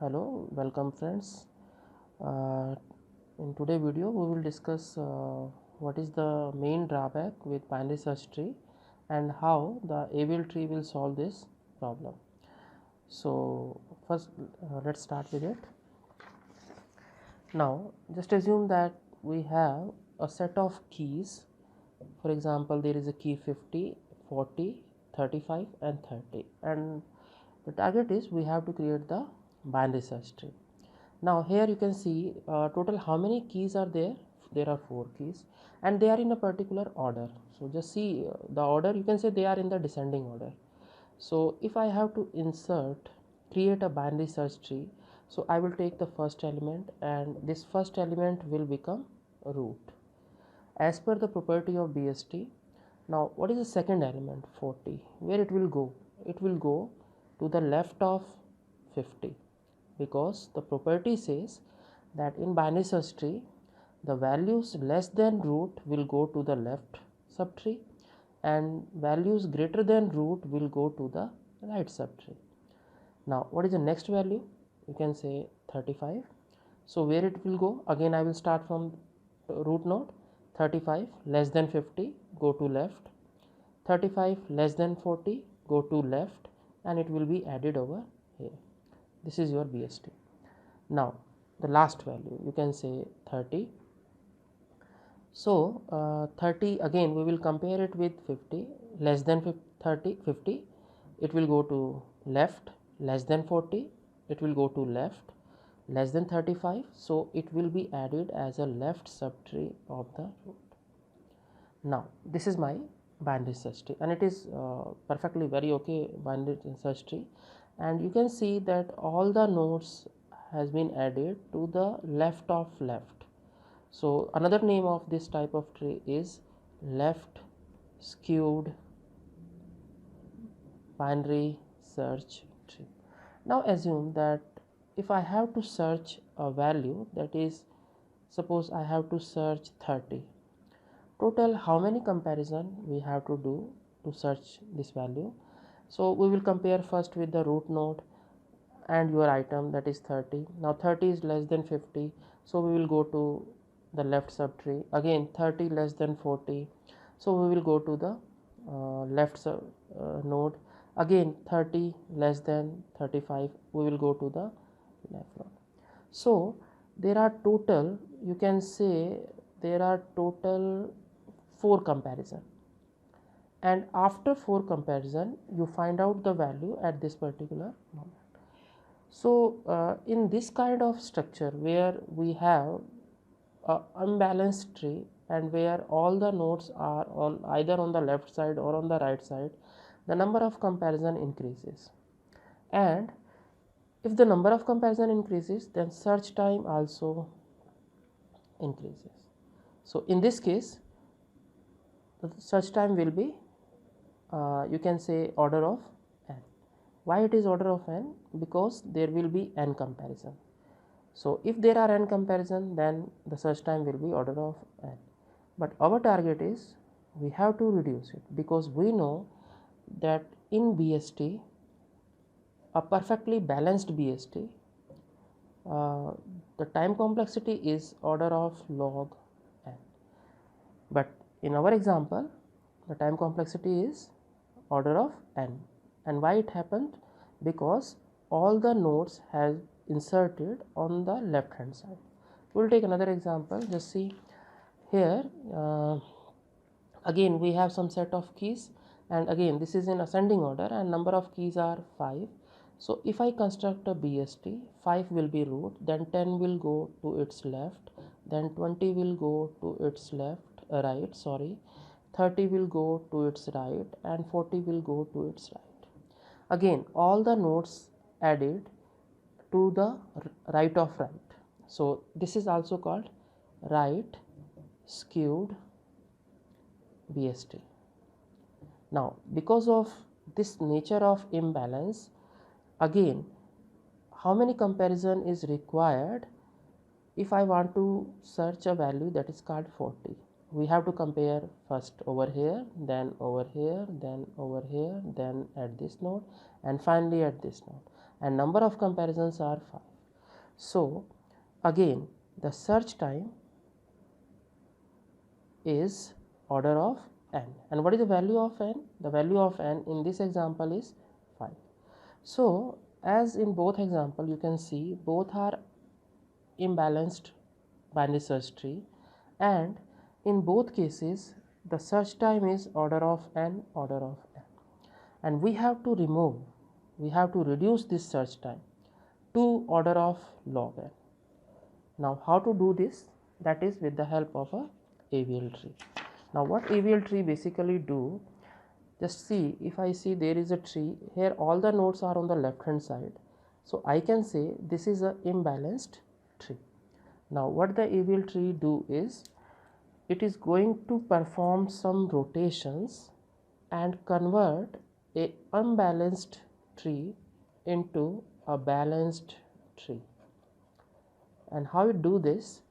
Hello, welcome friends. Uh, in today's video, we will discuss what is the main drawback with binary search tree and how the ABL tree will solve this problem. So first, let's start with it. Now, just assume that we have a set of keys. For example, there is a key 50, 40, 35 and 30, and the target is we have to create the binary search tree. Now here you can see total how many keys are there. There are 4 keys and they are in a particular order. So just see the order, you can say they are in the descending order. So if I have to create a binary search tree, so I will take the first element and this first element will become root as per the property of BST. Now what is the second element 40? Where it will go? It will go to the left of 50, because the property says that in binary search tree the values less than root will go to the left subtree and values greater than root will go to the right subtree. Now what is the next value? You can say 35. So where it will go? Again I will start from root node. 35 less than 50, go to left. 35 less than 40, go to left, and it will be added over here. This is your BST. Now the last value, you can say 30. So 30, again we will compare it with 50. Less than 50, it will go to left. Less than 40, it will go to left. Less than 35, so it will be added as a left subtree of the root. Now this is my binary search tree and it is perfectly very okay binary search tree, and you can see that all the nodes has been added to the left of left. So another name of this type of tree is left skewed binary search tree. Now assume that if I have to search a value, that is, suppose I have to search 30, total how many comparison we have to do to search this value. So we will compare first with the root node and your item, that is 30. Now 30 is less than 50, so we will go to the left subtree. Again 30 less than 40, so we will go to the left node. Again 30 less than 35, we will go to the left node. So there are total, you can say there are total 4 comparison, and after 4 comparison you find out the value at this particular moment. So in this kind of structure where we have a unbalanced tree and where all the nodes are on either on the left side or on the right side, the number of comparison increases, and if the number of comparison increases, then search time also increases. So in this case the search time will be you can say order of n. Why it is order of n? Because there will be n comparison. So if there are n comparison, then the search time will be order of n. But our target is we have to reduce it, because we know that in BST, a perfectly balanced BST, the time complexity is order of log n. But in our example, the time complexity is order of n. And why it happened? Because all the nodes have inserted on the left hand side. We'll take another example. Just see here, again we have some set of keys, and again this is in ascending order and number of keys are 5. So if I construct a BST, 5 will be root, then 10 will go to its left, then 20 will go to its right, 30 will go to its right, and 40 will go to its right. Again all the nodes added to the right of right. So this is also called right skewed BST. Now because of this nature of imbalance, again how many comparison is required? If I want to search a value that is called 40, we have to compare first over here, then over here, then over here, then at this node, and finally at this node. and number of comparisons are 5. So again the search time is order of n. And what is the value of n? The value of n in this example is 5. So as in both example, you can see both are imbalanced binary search tree, and in both cases the search time is order of n, and we have to reduce this search time to order of log n. Now how to do this? That is with the help of a AVL tree. Now what AVL tree basically do, just see, if I see there is a tree here, all the nodes are on the left hand side, so I can say this is a imbalanced tree. Now what the AVL tree do is, it is going to perform some rotations and convert a unbalanced tree into a balanced tree. And how it do this?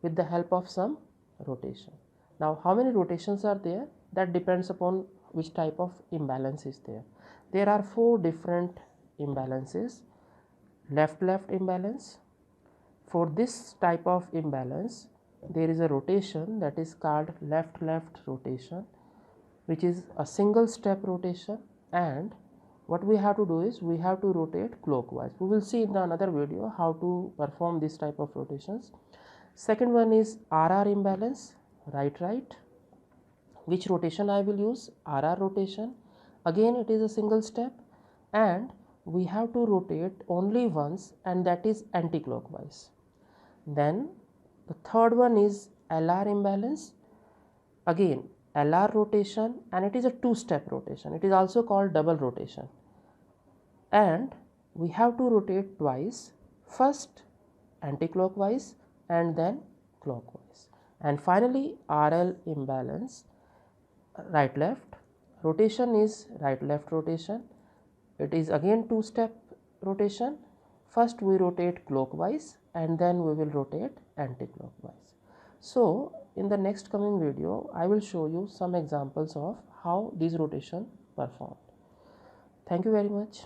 With the help of some rotation. Now how many rotations are there? That depends upon which type of imbalance is there. There are 4 different imbalances. Left-left imbalance. For this type of imbalance, there is a rotation that is called left-left rotation, which is a single step rotation, and what we have to do is we have to rotate clockwise. We will see in the another video how to perform this type of rotations. Second one is RR imbalance, right. Which rotation I will use? RR rotation. Again it is a single step and we have to rotate only once, and that is anti-clockwise. Then the third one is LR imbalance. Again LR rotation, and it is a 2-step rotation. It is also called double rotation, and we have to rotate twice, first anti-clockwise and then clockwise. And finally RL imbalance, right left rotation is right left rotation. It is again 2-step rotation. First we rotate clockwise and then we will rotate anti-clockwise. So in the next coming video I will show you some examples of how these rotation performed. Thank you very much.